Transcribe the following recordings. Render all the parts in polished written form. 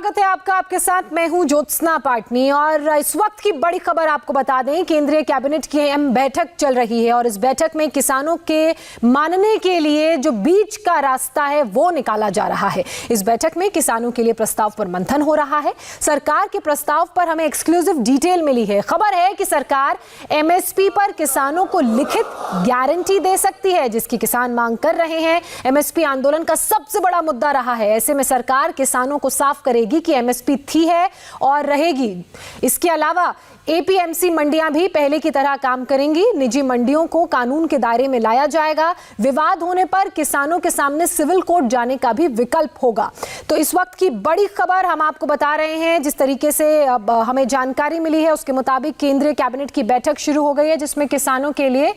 स्वागत है आपका। आपके साथ मैं हूं ज्योत्सना पाटनी और इस वक्त की बड़ी खबर आपको बता दें, केंद्रीय कैबिनेट की अहम बैठक चल रही है और इस बैठक में किसानों के मानने के लिए जो बीच का रास्ता है वो निकाला जा रहा है। इस बैठक में किसानों के लिए प्रस्ताव पर मंथन हो रहा है। सरकार के प्रस्ताव पर हमें एक्सक्लूसिव डिटेल मिली है। खबर है कि सरकार एमएसपी पर किसानों को लिखित गारंटी दे सकती है, जिसकी किसान मांग कर रहे हैं। एमएसपी आंदोलन का सबसे बड़ा मुद्दा रहा है। ऐसे में सरकार किसानों को साफ करेगी कि एमएसपी थी है और रहेगी। इसके अलावा एपीएमसी मंडियां भी पहले की तरह काम करेंगी। निजी मंडियों को कानून के दायरे में लाया जाएगा। विवाद होने पर किसानों के सामने सिविल कोर्ट जाने का भी विकल्प होगा। तो इस वक्त की बड़ी खबर हम आपको बता रहे हैं। जिस तरीके से अब हमें जानकारी मिली है उसके मुताबिक केंद्रीय कैबिनेट की बैठक शुरू हो गई है, जिसमें किसानों के लिए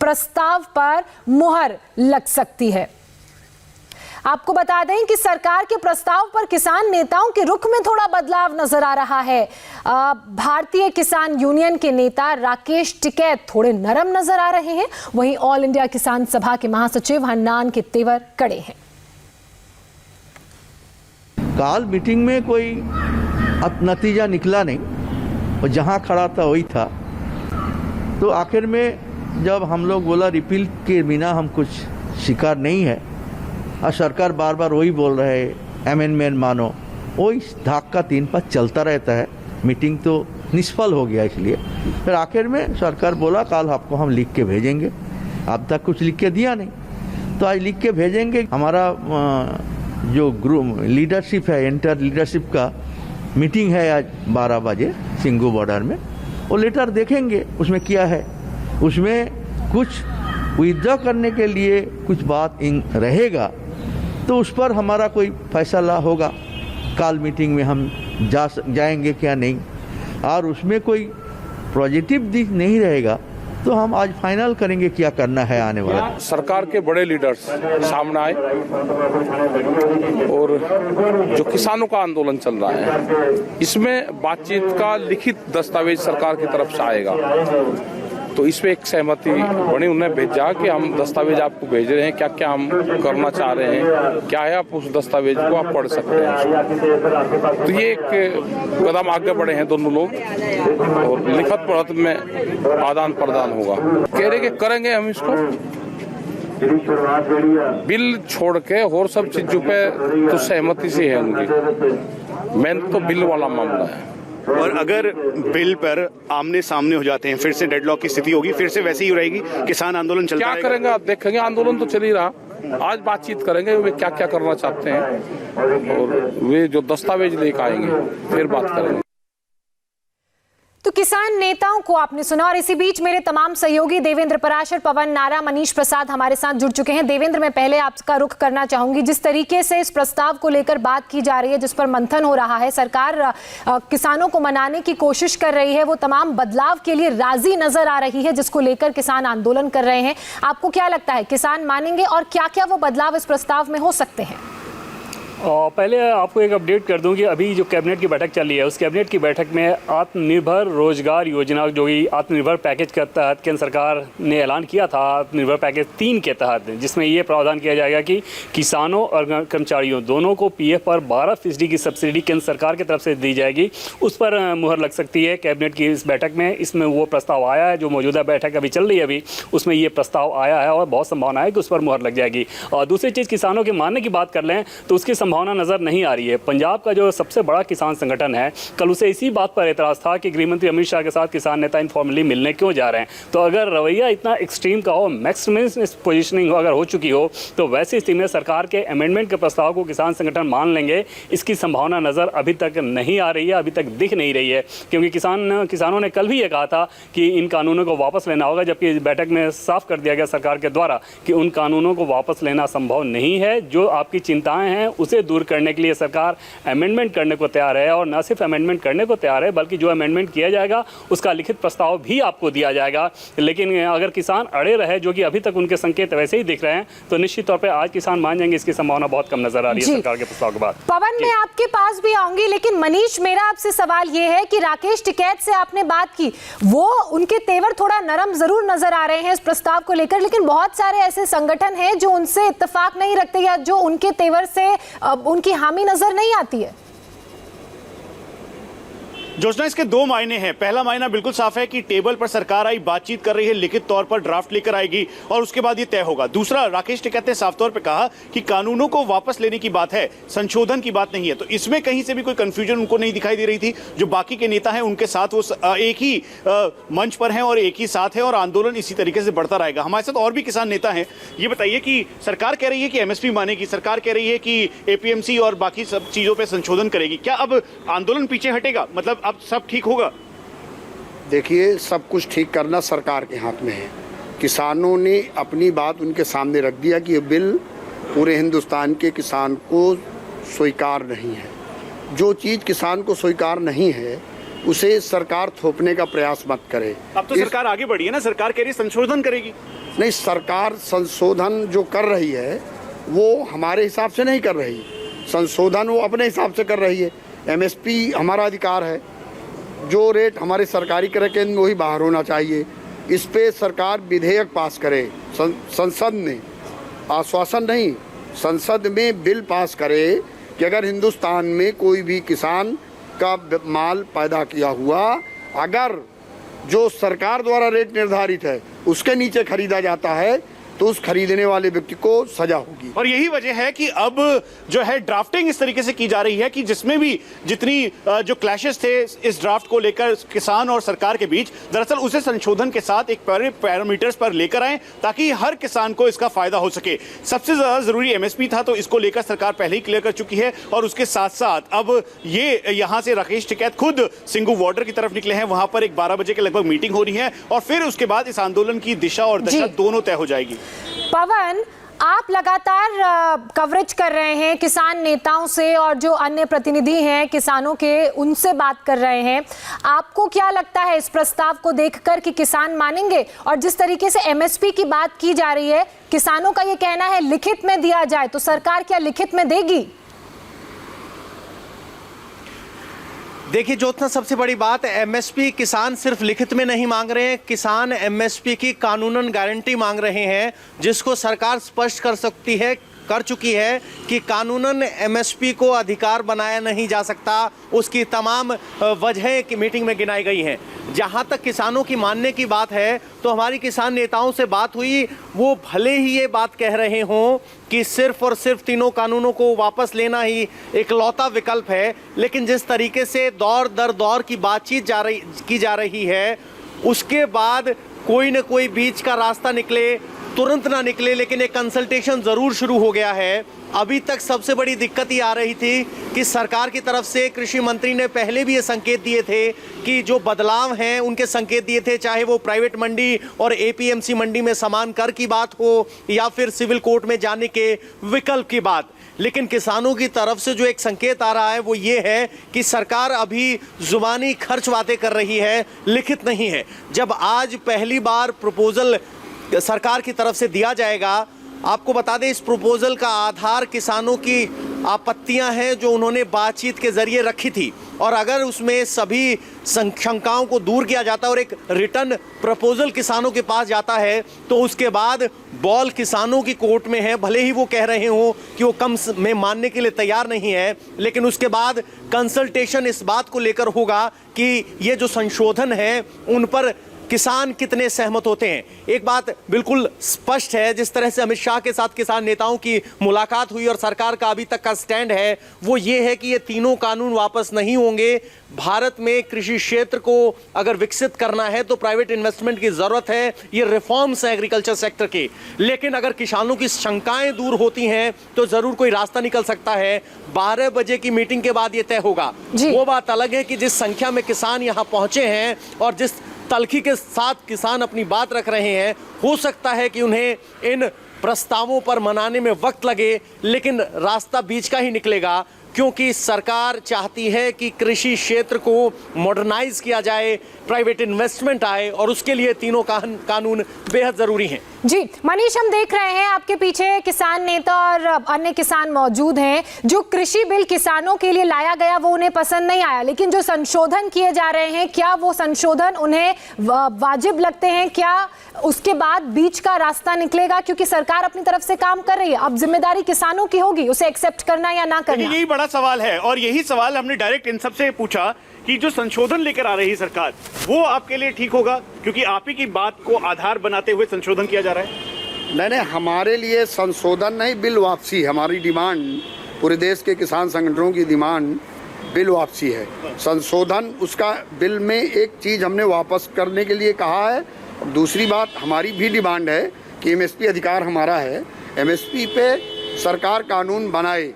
प्रस्ताव पर मुहर लग सकती है। आपको बता दें कि सरकार के प्रस्ताव पर किसान नेताओं के रुख में थोड़ा बदलाव नजर आ रहा है। भारतीय किसान यूनियन के नेता राकेश टिकैत थोड़े नरम नजर आ रहे हैं, वहीं ऑल इंडिया किसान सभा के महासचिव हन्नान के तेवर कड़े हैं। काल मीटिंग में कोई नतीजा निकला नहीं और जहां खड़ा था वही था। तो आखिर में जब हम लोग बोला रिपील के बिना हम कुछ शिकार नहीं है और सरकार बार बार वही बोल रहे है अमेंडमेंट मानो, वही धाक 3 पर चलता रहता है। मीटिंग तो निष्फल हो गया। इसलिए फिर आखिर में सरकार बोला कल आपको हम लिख के भेजेंगे। अब तक कुछ लिख के दिया नहीं, तो आज लिख के भेजेंगे। हमारा जो ग्रुप लीडरशिप है, इंटर लीडरशिप का मीटिंग है आज 12 बजे सिंगू बॉर्डर में। वो लेटर देखेंगे उसमें क्या है। उसमें कुछ विथड्रॉ करने के लिए कुछ बात रहेगा, तो उस पर हमारा कोई फैसला होगा। काल मीटिंग में हम जाएंगे क्या नहीं, और उसमें कोई पॉजिटिव दिख नहीं रहेगा तो हम आज फाइनल करेंगे क्या करना है आने वाला। सरकार के बड़े लीडर्स सामने आए और जो किसानों का आंदोलन चल रहा है इसमें बातचीत का लिखित दस्तावेज सरकार की तरफ से आएगा। तो इस पे एक सहमति बनी। उन्हें भेजा कि हम दस्तावेज आपको भेज रहे हैं, क्या क्या हम करना चाह रहे हैं, क्या है, आप उस दस्तावेज को आप पढ़ सकते हैं। तो ये एक कदम आगे बढ़े हैं दोनों लोग और लिखित पढ़त में आदान प्रदान होगा। कह रहे कि करेंगे हम इसको, बिल छोड़ के और सब चीजों पे तो सहमति से है उनकी। मेन तो बिल वाला मामला है। और अगर बिल पर आमने सामने हो जाते हैं, फिर से डेडलॉक की स्थिति होगी, फिर से वैसे ही रहेगी, किसान आंदोलन चलता रहेगा। क्या करेंगे आप देखेंगे। आंदोलन तो चल ही रहा। आज बातचीत करेंगे वे क्या क्या करना चाहते हैं और वे जो दस्तावेज लेकर आएंगे फिर बात करेंगे। तो किसान नेताओं को आपने सुना और इसी बीच मेरे तमाम सहयोगी देवेंद्र पराशर, पवन नारा, मनीष प्रसाद हमारे साथ जुड़ चुके हैं। देवेंद्र, मैं पहले आपका रुख करना चाहूंगी। जिस तरीके से इस प्रस्ताव को लेकर बात की जा रही है, जिस पर मंथन हो रहा है, सरकार किसानों को मनाने की कोशिश कर रही है, वो तमाम बदलाव के लिए राजी नजर आ रही है जिसको लेकर किसान आंदोलन कर रहे हैं। आपको क्या लगता है किसान मानेंगे और क्या क्या वो बदलाव इस प्रस्ताव में हो सकते हैं? पहले आपको एक अपडेट कर दूं कि अभी जो कैबिनेट की बैठक चल रही है उस कैबिनेट की बैठक में आत्मनिर्भर रोजगार योजना, जो कि आत्मनिर्भर पैकेज के तहत केंद्र सरकार ने ऐलान किया था, आत्मनिर्भर पैकेज 3 के तहत, जिसमें ये प्रावधान किया जाएगा कि किसानों और कर्मचारियों दोनों को पीएफ पर 12% की सब्सिडी केंद्र सरकार की तरफ से दी जाएगी। उस पर मुहर लग सकती है कैबिनेट की इस बैठक में। इसमें वो प्रस्ताव आया है, जो मौजूदा बैठक अभी चल रही है, अभी उसमें ये प्रस्ताव आया है और बहुत संभावना है कि उस पर मुहर लग जाएगी। और दूसरी चीज़, किसानों के मानने की बात कर लें तो उसकी संभावना नजर नहीं आ रही है। पंजाब का जो सबसे बड़ा किसान संगठन है, कल उसे इसी बात पर एतराज था कि गृहमंत्री अमित शाह के साथ किसान नेता इनफॉर्मली मिलने क्यों जा रहे हैं। तो अगर रवैया इतना एक्सट्रीम का हो, मैक्सिमम पोजीशनिंग अगर हो चुकी हो, तो वैसी स्थिति में सरकार के अमेंडमेंट के प्रस्ताव को किसान संगठन मान लेंगे, इसकी संभावना नजर अभी तक नहीं आ रही है, अभी तक दिख नहीं रही है। क्योंकि किसानों ने कल भी ये कहा था कि इन कानूनों को वापस लेना होगा, जबकि इस बैठक में साफ कर दिया गया सरकार के द्वारा कि उन कानूनों को वापस लेना संभव नहीं है। जो आपकी चिंताएं हैं उसे दूर करने के लिए सरकार अमेंडमेंट करने को तैयार है, और न सिर्फ अमेंडमेंट करने को तैयार है बल्कि जो अमेंडमेंट किया जाएगा उसका लिखित प्रस्ताव भी आपको दिया जाएगा। लेकिन अगर किसान अड़े रहे, जो कि अभी तक उनके संकेत वैसे ही दिख रहे हैं, तो निश्चित तौर पर आज किसान मान जाएंगे, इसकी संभावना बहुत कम नजर आ रही है सरकार के प्रस्ताव के बाद। पवन, मैं आपके पास भी आऊंगी, लेकिन मनीष, मेरा आपसे सवाल यह है कि राकेश टिकैत से आपने बात की, वो उनके तेवर थोड़ा नरम जरूर नजर आ रहे हैं इस प्रस्ताव को लेकर, लेकिन बहुत सारे ऐसे संगठन हैं जो उनसे इत्तेफाक नहीं रखते या जो उनके तेवर से उनकी हामी नजर नहीं आती है। जोशना, इसके दो मायने हैं। पहला मायना बिल्कुल साफ है कि टेबल पर सरकार आई, बातचीत कर रही है, लिखित तौर पर ड्राफ्ट लेकर आएगी और उसके बाद ये तय होगा। दूसरा, राकेश टिकैत ने साफ तौर पे कहा कि कानूनों को वापस लेने की बात है, संशोधन की बात नहीं है। तो इसमें कहीं से भी कोई कंफ्यूजन उनको नहीं दिखाई दे रही थी। जो बाकी के नेता हैं उनके साथ वो एक ही मंच पर हैं और एक ही साथ है और आंदोलन इसी तरीके से बढ़ता रहेगा। हमारे साथ और भी किसान नेता हैं। ये बताइए कि सरकार कह रही है कि एमएसपी मानेगी, सरकार कह रही है कि एपीएमसी और बाकी सब चीजों पर संशोधन करेगी। क्या अब आंदोलन पीछे हटेगा? मतलब अब सब ठीक होगा? देखिए, सब कुछ ठीक करना सरकार के हाथ में है। किसानों ने अपनी बात उनके सामने रख दिया कि ये बिल पूरे हिंदुस्तान के किसान को स्वीकार नहीं है। जो चीज़ किसान को स्वीकार नहीं है उसे सरकार थोपने का प्रयास मत करे। अब तो सरकार आगे बढ़ी है ना, सरकार कह रही है संशोधन करेगी। नहीं, सरकार संशोधन जो कर रही है वो हमारे हिसाब से नहीं कर रही। संशोधन वो अपने हिसाब से कर रही है। एमएसपी हमारा अधिकार है, जो रेट हमारे सरकारी क्रय केंद्र में वही बाहर होना चाहिए। इस पे सरकार विधेयक पास करे, संसद में आश्वासन नहीं, संसद में बिल पास करे कि अगर हिंदुस्तान में कोई भी किसान का माल पैदा किया हुआ अगर जो सरकार द्वारा रेट निर्धारित है उसके नीचे खरीदा जाता है तो उस खरीदने वाले व्यक्ति को सजा होगी। और यही वजह है कि अब जो है ड्राफ्टिंग इस तरीके से की जा रही है कि जिसमें भी जितनी जो क्लैशेस थे इस ड्राफ्ट को लेकर किसान और सरकार के बीच, दरअसल उसे संशोधन के साथ एक पैरामीटर्स पर लेकर आए ताकि हर किसान को इसका फायदा हो सके। सबसे ज्यादा जरूरी एमएसपी था, तो इसको लेकर सरकार पहले ही क्लियर कर चुकी है। और उसके साथ साथ अब ये यहाँ से राकेश टिकैत खुद सिंघू बॉर्डर की तरफ निकले हैं। वहां पर एक 12 बजे के लगभग मीटिंग हो रही है और फिर उसके बाद इस आंदोलन की दिशा और दशा दोनों तय हो जाएगी। पवन, आप लगातार कवरेज कर रहे हैं किसान नेताओं से और जो अन्य प्रतिनिधि हैं किसानों के, उनसे बात कर रहे हैं। आपको क्या लगता है इस प्रस्ताव को देखकर कि किसान मानेंगे? और जिस तरीके से एमएसपी की बात की जा रही है, किसानों का ये कहना है लिखित में दिया जाए, तो सरकार क्या लिखित में देगी? देखिए ज्योत्सना, सबसे बड़ी बात, एमएसपी किसान सिर्फ लिखित में नहीं मांग रहे हैं, किसान एमएसपी की कानूनन गारंटी मांग रहे हैं, जिसको सरकार स्पष्ट कर चुकी है कि कानूनन एमएसपी को अधिकार बनाया नहीं जा सकता। उसकी तमाम वजहें की मीटिंग में गिनाई गई हैं। जहां तक किसानों की मानने की बात है तो हमारी किसान नेताओं से बात हुई, वो भले ही ये बात कह रहे हों कि सिर्फ और सिर्फ तीनों कानूनों को वापस लेना ही इकलौता विकल्प है, लेकिन जिस तरीके से दौर दर दौर की बातचीत की जा रही है, उसके बाद कोई न कोई बीच का रास्ता निकले, तुरंत ना निकले, लेकिन एक कंसल्टेशन ज़रूर शुरू हो गया है। अभी तक सबसे बड़ी दिक्कत ये आ रही थी कि सरकार की तरफ से कृषि मंत्री ने पहले भी ये संकेत दिए थे कि जो बदलाव हैं उनके संकेत दिए थे, चाहे वो प्राइवेट मंडी और एपीएमसी मंडी में समान कर की बात हो या फिर सिविल कोर्ट में जाने के विकल्प की बात। लेकिन किसानों की तरफ से जो एक संकेत आ रहा है वो ये है कि सरकार अभी जुबानी खर्च बातें कर रही है, लिखित नहीं है। जब आज पहली बार प्रपोजल सरकार की तरफ से दिया जाएगा, आपको बता दें इस प्रपोजल का आधार किसानों की आपत्तियां हैं जो उन्होंने बातचीत के जरिए रखी थी, और अगर उसमें सभी शंकाओं को दूर किया जाता है और एक रिटर्न प्रपोजल किसानों के पास जाता है तो उसके बाद बॉल किसानों की कोर्ट में है। भले ही वो कह रहे हो कि वो कम में मानने के लिए तैयार नहीं है, लेकिन उसके बाद कंसल्टेशन इस बात को लेकर होगा कि ये जो संशोधन है उन पर किसान कितने सहमत होते हैं। एक बात बिल्कुल स्पष्ट है, जिस तरह से अमित शाह के साथ किसान नेताओं की मुलाकात हुई और सरकार का अभी तक का स्टैंड है वो ये है कि ये तीनों कानून वापस नहीं होंगे। भारत में कृषि क्षेत्र को अगर विकसित करना है तो प्राइवेट इन्वेस्टमेंट की जरूरत है, ये रिफॉर्म्स हैं एग्रीकल्चर सेक्टर के। लेकिन अगर किसानों की शंकाएं दूर होती हैं तो जरूर कोई रास्ता निकल सकता है। 12 बजे की मीटिंग के बाद ये तय होगा। वो बात अलग है कि जिस संख्या में किसान यहाँ पहुंचे हैं और जिस तलखी के साथ किसान अपनी बात रख रहे हैं, हो सकता है कि उन्हें इन प्रस्तावों पर मनाने में वक्त लगे, लेकिन रास्ता बीच का ही निकलेगा, क्योंकि सरकार चाहती है कि कृषि क्षेत्र को मॉडर्नाइज किया जाए, प्राइवेट इन्वेस्टमेंट आए, और उसके लिए तीनों कानून बेहद ज़रूरी हैं। जी मनीष, हम देख रहे हैं आपके पीछे किसान नेता और अन्य किसान मौजूद हैं। जो कृषि बिल किसानों के लिए लाया गया वो उन्हें पसंद नहीं आया, लेकिन जो संशोधन किए जा रहे हैं क्या वो संशोधन उन्हें वाजिब लगते हैं? क्या उसके बाद बीच का रास्ता निकलेगा? क्योंकि सरकार अपनी तरफ से काम कर रही है, अब जिम्मेदारी किसानों की होगी उसे एक्सेप्ट करना या ना करना। यही बड़ा सवाल है और यही सवाल हमने डायरेक्ट इन सबसे पूछा कि जो संशोधन लेकर आ रही है सरकार वो आपके लिए ठीक होगा, क्योंकि आप ही की बात को आधार बनाते हुए संशोधन किया जा रहा है। नहीं, हमारे लिए संशोधन नहीं, बिल वापसी हमारी डिमांड, पूरे देश के किसान संगठनों की डिमांड बिल वापसी है। संशोधन उसका बिल में एक चीज़ हमने वापस करने के लिए कहा है। दूसरी बात हमारी भी डिमांड है कि एमएसपी अधिकार हमारा है, एमएसपी पे सरकार कानून बनाए,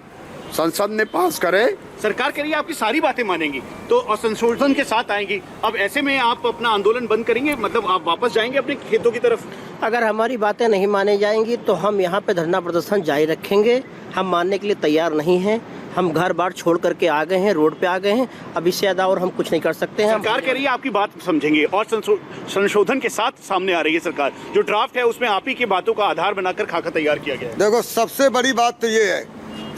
संसद में पास करे। सरकार कह रही है आपकी सारी बातें मानेंगी तो और संशोधन के साथ आएंगी। अब ऐसे में आप अपना आंदोलन बंद करेंगे, मतलब आप वापस जाएंगे अपने खेतों की तरफ? अगर हमारी बातें नहीं मानी जाएंगी तो हम यहाँ पे धरना प्रदर्शन जारी रखेंगे। हम मानने के लिए तैयार नहीं हैं। हम घर बार छोड़ करके आ गए हैं, रोड पे आ गए हैं। अब इससे ज़्यादा और हम कुछ नहीं कर सकते हैं। सरकार कह रही है आपकी बात समझेंगे और संशोधन के साथ सामने आ रही है सरकार। जो ड्राफ्ट है उसमें आप ही की बातों का आधार बनाकर खाका तैयार किया गया है। देखो, सबसे बड़ी बात तो ये है,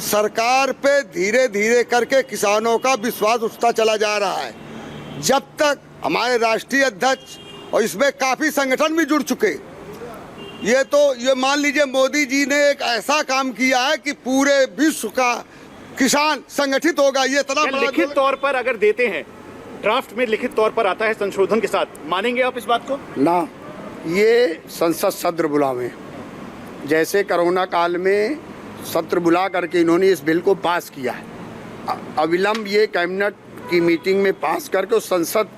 सरकार पे धीरे धीरे करके किसानों का विश्वास उठता चला जा रहा है। जब तक हमारे राष्ट्रीय अध्यक्ष और इसमें काफ़ी संगठन भी जुड़ चुके, ये मान लीजिए मोदी जी ने एक ऐसा काम किया है कि पूरे विश्व का किसान संगठित होगा। ये इतना लिखित तौर पर अगर देते हैं, ड्राफ्ट में लिखित तौर पर आता है संशोधन के साथ, मानेंगे आप इस बात को? ना, ये संसद सत्र बुलावे, जैसे कोरोना काल में सत्र बुला करके इन्होंने इस बिल को पास किया है। अविलंब ये कैबिनेट की मीटिंग में पास करके उस संसद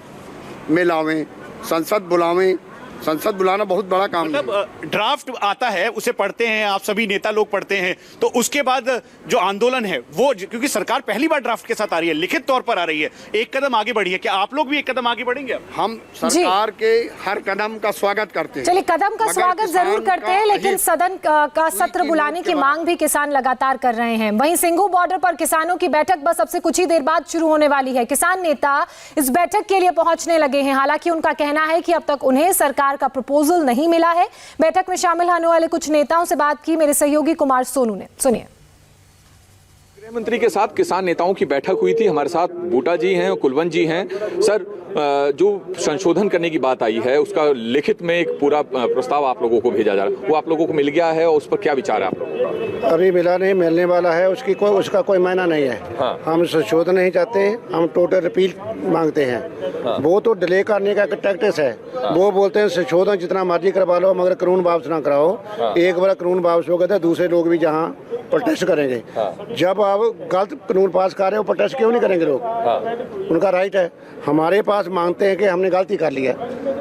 में लावें, संसद बुलावें। संसद बुलाना बहुत बड़ा काम है। मतलब ड्राफ्ट आता है, उसे पढ़ते हैं आप सभी नेता लोग पढ़ते हैं, तो उसके बाद जो आंदोलन है वो, क्योंकि सरकार पहली बार ड्राफ्ट के साथ आ रही है, लिखित तौर पर आ रही है, एक कदम आगे बढ़ी है। क्या आप लोग भी एक कदम आगे बढ़ेंगे? हम सरकार के हर कदम का स्वागत करते हैं। चलिए, कदम का स्वागत जरूर करते हैं, लेकिन सदन का सत्र बुलाने की मांग भी किसान लगातार कर रहे हैं। वहीं सिंघू बॉर्डर पर किसानों की बैठक बस अब से कुछ ही देर बाद शुरू होने वाली है। किसान नेता इस बैठक के लिए पहुंचने लगे हैं। हालांकि उनका कहना है कि अब तक उन्हें सरकार का प्रपोजल नहीं मिला है। बैठक में शामिल होने वाले कुछ नेताओं से बात की मेरे सहयोगी कुमार सोनू ने, सुनिए। गृह मंत्री के साथ किसान नेताओं की बैठक हुई थी। हमारे साथ बूटा जी हैं और कुलवंत जी हैं। सर, जो संशोधन करने की बात आई है उसका लिखित में एक पूरा प्रस्ताव आप लोगों को भेजा जा रहा है, वो आप लोगों को मिल गया है और उस पर क्या विचार है आप लोगों? अभी मिला नहीं, मिलने वाला है, उसका कोई मायना नहीं है। हाँ। हम संशोधन नहीं चाहते, हम टोटल रिपील मांगते हैं। हाँ। वो तो डिले करने का टैक्टिस है। हाँ। वो बोलते हैं संशोधन जितना मर्जी करवा लो मगर कानून वापस ना कराओ। हाँ। एक बार कानून वापस हो गया तो दूसरे लोग भी जहाँ प्रोटेस्ट करेंगे। हाँ। जब आप गलत कानून पास कर रहे हो, प्रोटेस्ट क्यों नहीं करेंगे लोग? हाँ। उनका राइट है। हमारे पास मांगते हैं कि हमने गलती कर लिया।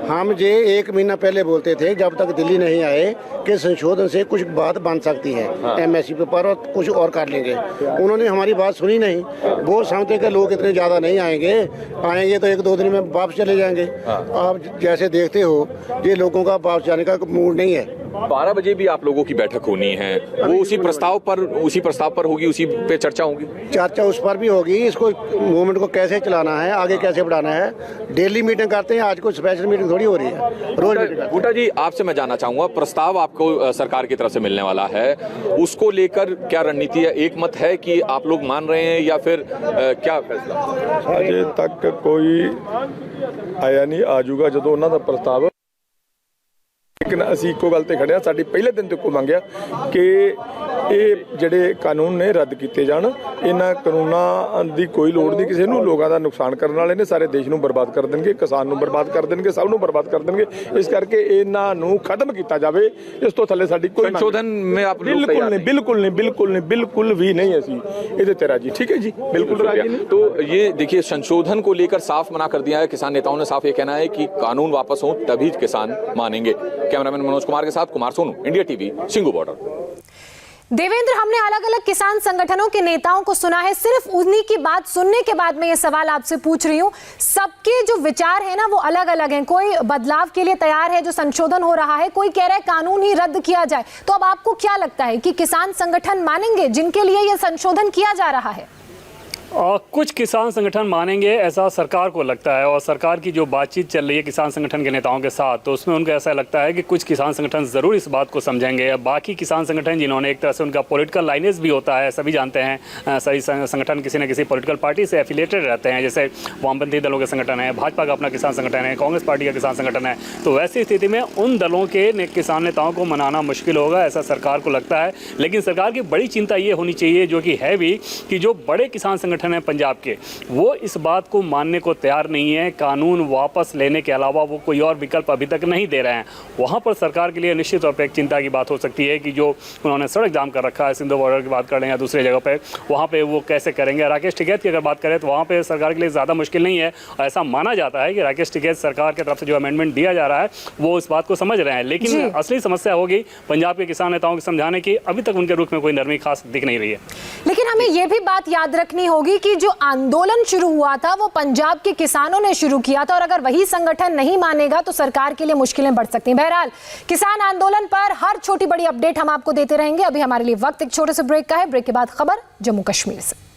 हम ये 1 महीना पहले बोलते थे जब तक दिल्ली नहीं आए कि संशोधन से कुछ बात बन सकती है। हाँ। एमएसपी पर और कुछ और कर लेंगे। उन्होंने हमारी बात सुनी नहीं। वो समझते कि लोग इतने ज़्यादा नहीं आएंगे तो 1-2 दिन में वापस चले जाएंगे। हाँ। आप जैसे देखते हो ये लोगों का वापस जाने का मूड नहीं है। 12 बजे भी आप लोगों की बैठक होनी है, वो उसी प्रस्ताव पर होगी, उसी पे चर्चा होगी? चर्चा उस पर भी होगी। इसको मूवमेंट को कैसे चलाना है, आगे कैसे बढ़ाना है। डेली मीटिंग करते हैं, आज कोई स्पेशल मीटिंग थोड़ी हो रही है, रोज मीटिंग। बूटा जी, आपसे मैं जानना चाहूंगा, प्रस्ताव आपको सरकार की तरफ से मिलने वाला है, उसको लेकर क्या रणनीति है? एक मत है कि आप लोग मान रहे हैं या फिर क्या फैसला? अजे तक कोई आया नहीं, आजूगा जो उन्होंने प्रस्ताव। लेकिन असी इको गल ते खड़े, साडी पहले दिन तो इको मंगिया कि ये ਜਿਹੜੇ ਕਾਨੂੰਨ ਨੇ ਰੱਦ ਕੀਤੇ ਜਾਣ। ਇਹਨਾਂ ਕਾਨੂੰਨਾਂ ਦੀ ਕੋਈ ਲੋੜ ਨਹੀਂ ਕਿਸੇ ਨੂੰ, ਲੋਕਾਂ ਦਾ ਨੁਕਸਾਨ ਕਰਨ ਵਾਲੇ ਨੇ, ਸਾਰੇ ਦੇਸ਼ ਨੂੰ ਬਰਬਾਦ ਕਰ ਦੇਣਗੇ, ਕਿਸਾਨ ਨੂੰ ਬਰਬਾਦ ਕਰ ਦੇਣਗੇ, ਸਭ ਨੂੰ ਬਰਬਾਦ ਕਰ ਦੇਣਗੇ। ਇਸ ਕਰਕੇ ਇਹਨਾਂ ਨੂੰ ਖਤਮ ਕੀਤਾ ਜਾਵੇ। ਇਸ ਤੋਂ ਥੱਲੇ ਸਾਡੀ ਕੋਈ संशोधन में आप बिल्कुल भी नहीं ऐसी ਇਹਦੇ ਤੇ ਰਾਜੀ। ठीक है जी, बिल्कुल राजी नहीं। तो ये देखिए, संशोधन को लेकर साफ मना कर दिया है किसान नेताओं ने। साफ ये कहना है कि कानून वापस हो तभी किसान मानेंगे। कैमरामैन मनोज कुमार के साथ Kumar Sonu, India TV, Singhu border. Devendra, हमने अलग अलग किसान संगठनों के नेताओं को सुना है। सिर्फ उन्हीं की बात सुनने के बाद मैं ये सवाल आपसे पूछ रही हूँ, सबके जो विचार है ना वो अलग अलग हैं। कोई बदलाव के लिए तैयार है, जो संशोधन हो रहा है, कोई कह रहा है कानून ही रद्द किया जाए। तो अब आपको क्या लगता है कि किसान संगठन मानेंगे जिनके लिए यह संशोधन किया जा रहा है? कुछ किसान संगठन मानेंगे ऐसा सरकार को लगता है, और सरकार की जो बातचीत चल रही है किसान संगठन के नेताओं के साथ, तो उसमें उनको ऐसा लगता है कि कुछ किसान संगठन ज़रूर इस बात को समझेंगे। बाकी किसान संगठन जिन्होंने एक तरह से उनका पॉलिटिकल लाइनेज भी होता है, सभी जानते हैं सभी संगठन किसी न किसी पॉलिटिकल पार्टी से एफिलेटेड रहते हैं, जैसे वामपंथी दलों के संगठन है, भाजपा का अपना किसान संगठन है, कांग्रेस पार्टी का किसान संगठन है। तो वैसी स्थिति में उन दलों के किसान नेताओं को मनाना मुश्किल होगा, ऐसा सरकार को लगता है। लेकिन सरकार की बड़ी चिंता ये होनी चाहिए, जो कि है भी, कि जो बड़े किसान संगठन हैं पंजाब के, वो इस बात को मानने को तैयार नहीं है। कानून वापस लेने के अलावा वो कोई और विकल्प अभी तक नहीं दे रहे हैं। वहाँ पर सरकार के लिए निश्चित तौर पर एक चिंता की बात हो सकती है कि जो उन्होंने सड़क जाम कर रखा है, सिंधु बॉर्डर की बात कर लें या दूसरी जगह पे, वहाँ पे वो कैसे करेंगे। राकेश टिकैत की अगर बात करें तो वहाँ पे सरकार के लिए ज़्यादा मुश्किल नहीं है। ऐसा माना जाता है कि राकेश टिकैत सरकार की तरफ से जो अमेंडमेंट दिया जा रहा है वो इस बात को समझ रहे हैं, लेकिन असली समस्या होगी पंजाब के किसान नेताओं को समझाने की। अभी तक उनके रुख में कोई नरमी खास दिख नहीं रही है। लेकिन हमें यह भी बात याद रखनी होगी कि जो आंदोलन शुरू हुआ था वो पंजाब के किसानों ने शुरू किया था, और अगर वही संगठन नहीं मानेगा तो सरकार के लिए मुश्किलें बढ़ सकती हैं। बहरहाल किसान आंदोलन पर हर छोटी बड़ी अपडेट हम आपको देते रहेंगे। अभी हमारे लिए वक्त एक छोटे से ब्रेक का है। ब्रेक के बाद खबर जम्मू कश्मीर से।